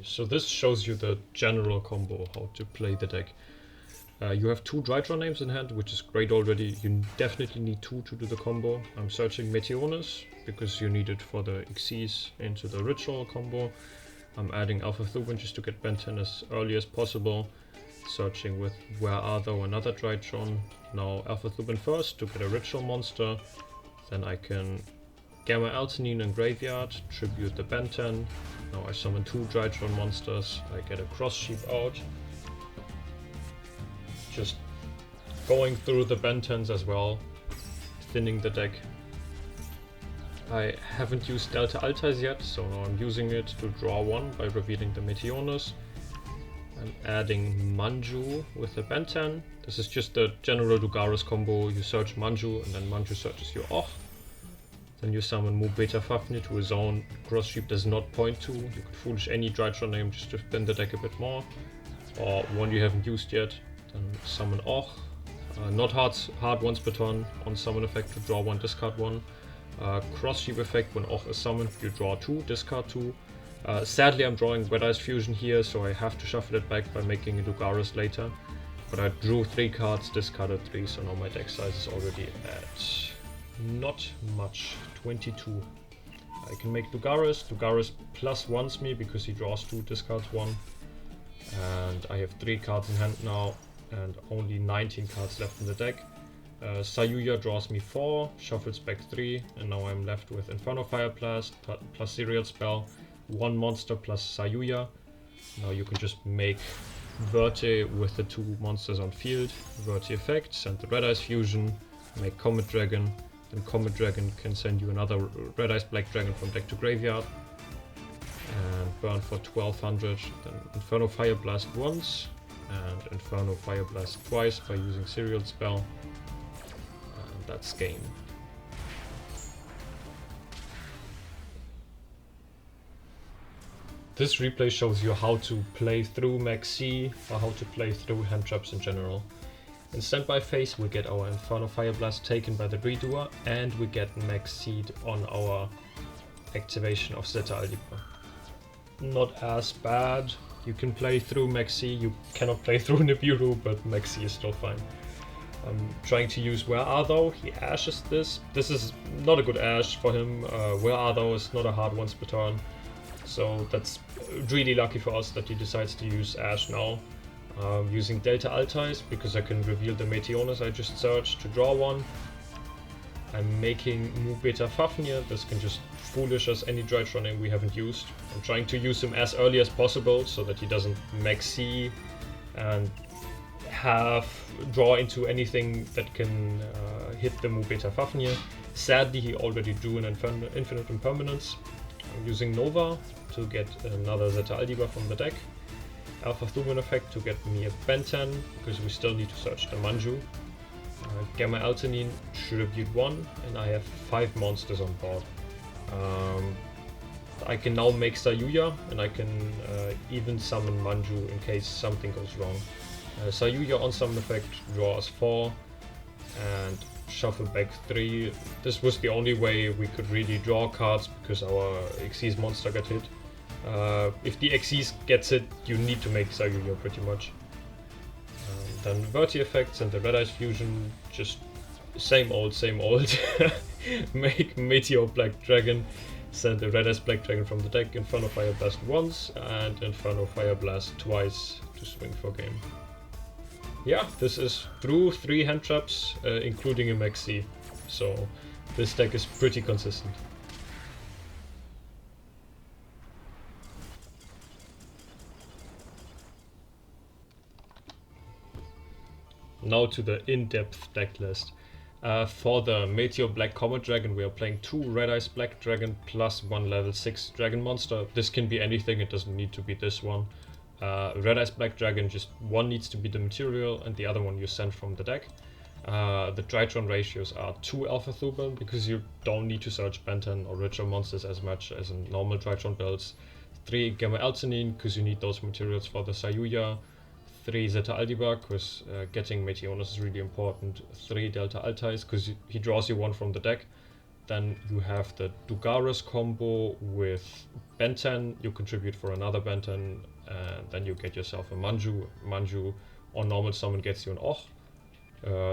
So this shows you the general combo, how to play the deck. You have 2 Drytron names in hand, which is great already. You definitely need 2 to do the combo. I'm searching Meteonis, because you need it for the Xyz into the ritual combo. I'm adding Alpha Thuban just to get Ben 10 as early as possible. Searching with Where Are Thou another Drytron. Now Alpha Thuban first to get a ritual monster. Then I can Gamma Altanine in Graveyard, tribute the Ben 10. Now I summon 2 Drytron monsters. I get a Cross Sheep out. Just going through the Ben 10s as well, thinning the deck. I haven't used Delta Altais yet, so now I'm using it to draw 1 by revealing the Meteonis. I'm adding Manju with the Ben 10. This is just the general Lugaris combo. You search Manju and then Manju searches your Och. Then you summon Mu Beta Fafnir to a zone Cross Sheep does not point to. You could foolish any Drytron name just to spin the deck a bit more. Or one you haven't used yet. Then summon Och. Not hard once per turn on summon effect to draw 1, discard 1. Cross Sheep effect, when Och is summoned, you draw 2, discard 2. Sadly I'm drawing Red-Eyes Fusion here, so I have to shuffle it back by making a Lugaris later. But I drew 3 cards, discarded 3, so now my deck size is already at not much, 22. I can make Lugaris. Lugaris plus 1s me because he draws 2, discards 1. And I have 3 cards in hand now and only 19 cards left in the deck. Sayuya draws me 4, shuffles back 3, and now I'm left with Inferno Fire Blast plus Serial Spell, 1 monster plus Sayuya. Now you can just make Verte with the 2 monsters on field. Verte effect, send the Red-Eyes Fusion, make Comet Dragon, then Comet Dragon can send you another Red-Eyes Black Dragon from deck to graveyard. And burn for 1200, then Inferno Fire Blast once, and Inferno Fire Blast twice by using Serial Spell. And that's game. This replay shows you how to play through Maxi, or how to play through hand traps in general. In standby phase we get our Inferno Fire Blast taken by the Redoer, and we get Maxi'd on our activation of Zeta Algebra. Not as bad. You can play through Maxi, you cannot play through Nibiru, but Maxi is still fine. I'm trying to use Where Are Thou. He ashes this. This is not a good ash for him. Where Are Thou is not a hard once per turn. So that's really lucky for us that he decides to use ash now. Using Delta Altais because I can reveal the Meteonis I just searched to draw 1. I'm making Mu Beta Fafnir. This can just foolish us any Drytron name we haven't used. I'm trying to use him as early as possible so that he doesn't Maxi and draw into anything that can hit the Mu Beta Fafnir. Sadly, he already drew an Infinite Impermanence. I'm using Nova to get another Zeta Algebra from the deck. Alpha Thuban effect to get me a Ben 10 because we still need to search the Manju. Gamma Altanine, tribute 1, and I have 5 monsters on board. I can now make Sayuya, and I can even summon Manju in case something goes wrong. Sayuya on summon effect, draw us 4, and shuffle back 3. This was the only way we could really draw cards because our Xyz monster got hit. If the Xyz gets hit, you need to make Sayuya pretty much. Then Verte effects and the Red-Eyes Fusion, just same old, same old. Make Meteor Black Dragon, send the Red-Eyes Black Dragon from the deck, Inferno Fire Blast once, and Inferno Fire Blast twice to swing for game. Yeah, this is through 3 hand traps, including a Maxi, so this deck is pretty consistent. Now to the in-depth deck list. For the Meteor Black Comet Dragon, we are playing 2 Red-Eyes Black Dragon plus 1 level 6 Dragon Monster. This can be anything, it doesn't need to be this one. Red-Eyes Black Dragon, just one needs to be the material and the other one you send from the deck. The Drytron ratios are 2 Alpha Thuban because you don't need to search Ben 10 or ritual monsters as much as in normal Drytron builds. 3 Gamma Altanine because you need those materials for the Sayuya. 3 Zeta Algebra because getting Meteonis is really important. 3 Delta Altais because he draws you 1 from the deck. Then you have the Dugaris combo with Benten, you contribute for another Benten, and then you get yourself a Manju. Manju on normal summon gets you an Och.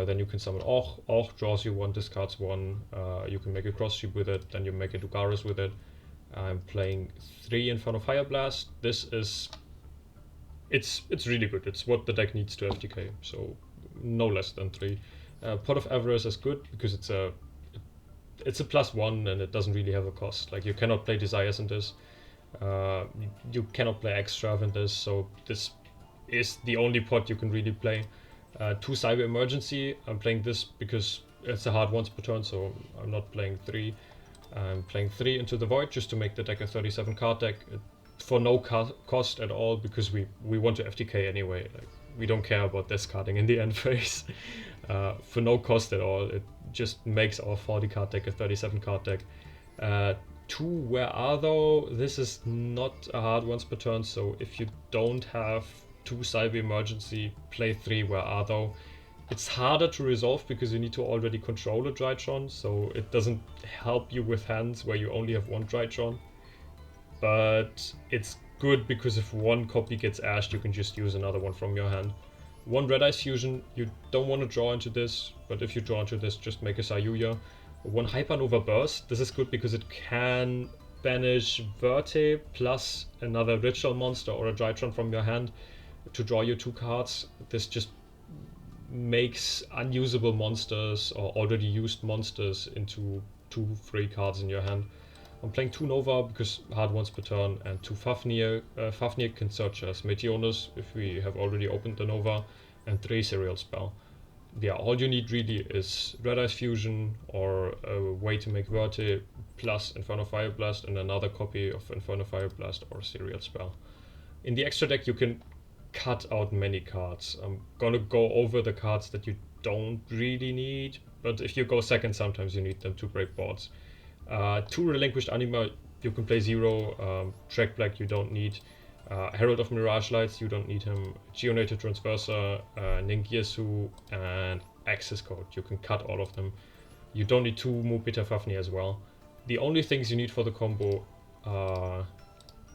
Then you can summon Och. Och draws you one, discards one. You can make a cross sheep with it, then you make a Dugaris with it. I'm playing 3 Inferno Fire Blast. This is... It's really good. It's what the deck needs to FTK, so no less than 3. Pot of Avarice is good because it's a +1 and it doesn't really have a cost. Like, you cannot play Desires in this. You cannot play Extra in this, so this is the only pot you can really play. 2 Cyber Emergency. I'm playing this because it's a hard once per turn, so I'm not playing 3. I'm playing 3 into the Void just to make the deck a 37 card deck for no cost at all, because we want to FTK anyway. Like, we don't care about discarding in the end phase. For no cost at all, it just makes our 40 card deck a 37 card deck. 2 Where Are Thou? This is not a hard once per turn, so if you don't have 2 Cyber Emergency, play 3 Where Are Thou. It's harder to resolve because you need to already control a Drytron, so it doesn't help you with hands where you only have 1 Drytron. But it's good because if one copy gets ashed, you can just use another one from your hand. 1 Red-Eyes Fusion, you don't want to draw into this, but if you draw into this, just make a Yugioh. 1 Hypernova Burst, this is good because it can banish Verte plus another ritual monster or a Drytron from your hand to draw you 2 cards. This just makes unusable monsters or already used monsters into 2 free cards in your hand. I'm playing 2 Nova because hard once per turn, and 2 Fafnir. Fafnir can search as Meteorus if we have already opened the Nova, and 3 Serial Spell. Yeah, all you need really is Red-Eyes Fusion or a way to make Verte plus Inferno Fire Blast and another copy of Inferno Fire Blast or Serial Spell. In the extra deck you can cut out many cards. I'm gonna go over the cards that you don't really need, but if you go second, sometimes you need them to break boards. 2 Relinquished Anima, you can play 0. Track Black, you don't need. Herald of Mirage Lights, you don't need him. Geonated Transverser, Ningirsu, and Access Code, you can cut all of them. You don't need 2 Mubita Fafnir as well. The only things you need for the combo are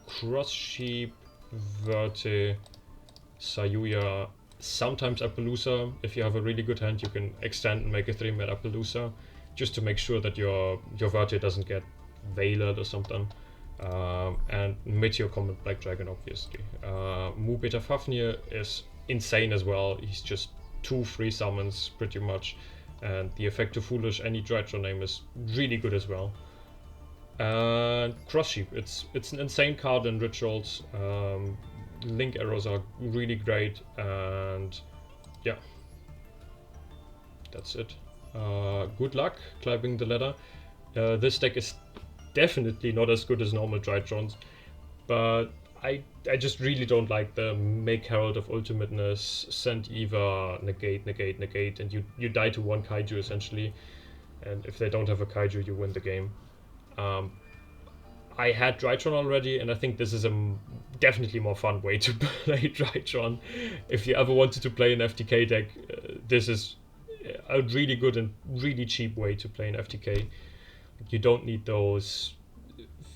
Cross Sheep, Verte, Sayuya, sometimes Appaloosa. If you have a really good hand, you can extend and make a 3-man Appaloosa, just to make sure that your Verte doesn't get Veilered or something. And Meteor Combat Black Dragon, obviously. Mubita Fafnir is insane as well. He's just 2 free summons, pretty much. And the effect to Foolish any Drytron name is really good as well. And Cross Sheep, it's an insane card in Rituals. Link arrows are really great, and yeah, that's it. Good luck climbing the ladder. This deck is definitely not as good as normal Drytrons, but I just really don't like the make Herald of Ultimateness, send Eva, negate, and you die to 1 Kaiju essentially, and if they don't have a Kaiju, you win the game. I had Drytron already, and I think this is a definitely more fun way to play Drytron. If you ever wanted to play an FTK deck, this is a really good and really cheap way to play an FTK. You don't need those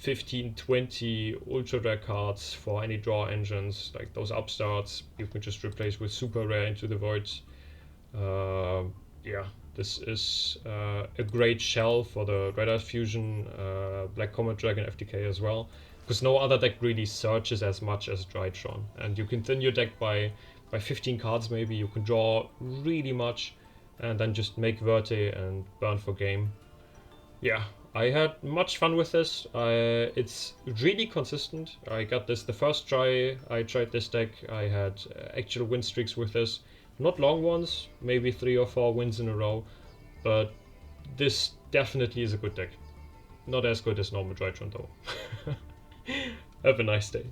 15-20 ultra rare cards for any draw engines, like those upstarts. You can just replace with super rare Into the Voids. Yeah, this is a great shell for the Red-Eyes Fusion, Black Comet Dragon FTK as well, because no other deck really searches as much as Drytron, and you can thin your deck by 15 cards maybe. You can draw really much and then just make Verte and burn for game. Yeah, I had much fun with this. It's really consistent. I got this the first try I tried this deck. I had actual win streaks with this. Not long ones, maybe 3 or 4 wins in a row, but this definitely is a good deck. Not as good as normal Drytron though. Have a nice day.